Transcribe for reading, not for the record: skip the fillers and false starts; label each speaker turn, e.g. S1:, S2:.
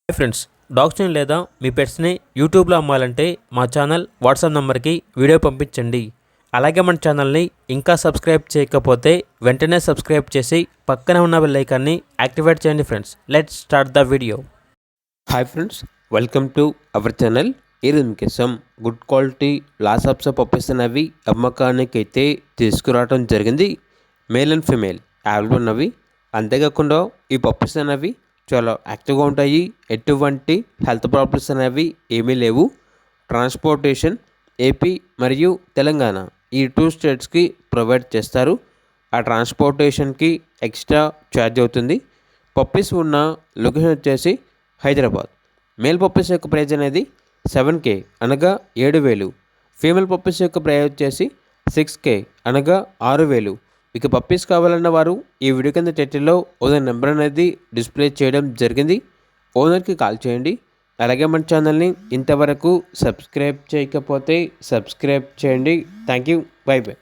S1: Hi friends, డాగ్స్ని లేదా మీ పెట్స్ని యూట్యూబ్లో అమ్మాలంటే మా ఛానల్ వాట్సాప్ నెంబర్కి వీడియో పంపించండి. అలాగే మన ఛానల్ని ఇంకా సబ్స్క్రైబ్ చేయకపోతే వెంటనే సబ్స్క్రైబ్ చేసి పక్కనే ఉన్న బెల్ ఐకాన్ని యాక్టివేట్ చేయండి friends. Let's start the video. Hi friends, welcome to our channel. ఈరోజు మీకోసం గుడ్ క్వాలిటీ లాసాప్స్ పప్పీస్ అనేవి అమ్మకానికి అయితే తీసుకురావడం జరిగింది. మేల్ అండ్ ఫీమేల్ అవైలబుల్ ఉన్నవి. అంతేకాకుండా ఈ పప్పీస్ అనేవి చాలా యాక్టివ్గా ఉంటాయి. ఎటువంటి హెల్త్ ప్రాబ్లమ్స్ అనేవి ఏమీ లేవు. ట్రాన్స్పోర్టేషన్ ఏపీ మరియు తెలంగాణ ఈ 2 స్టేట్స్కి ప్రొవైడ్ చేస్తారు. ఆ ట్రాన్స్పోర్టేషన్కి ఎక్స్ట్రా ఛార్జ్ అవుతుంది. పప్పీస్ ఉన్న లొకేషన్ వచ్చేసి హైదరాబాద్. మేల్ పప్పీస్ యొక్క ప్రైజ్ అనేది 7K అనగా 7,000. ఫీమేల్ పప్పీస్ యొక్క ప్రైజ్ వచ్చేసి 6K అనగా 6,000. ఇక పప్పీస్ కావాలన్న వారు ఈ వీడియో కింద టైటిల్లో ఓనర్ నెంబర్ అనేది డిస్ప్లే చేయడం జరిగింది. ఓనర్కి కాల్ చేయండి. అలాగే మన ఛానల్ని ఇంతవరకు సబ్స్క్రైబ్ చేయకపోతే సబ్స్క్రైబ్ చేయండి. Thank you. By by.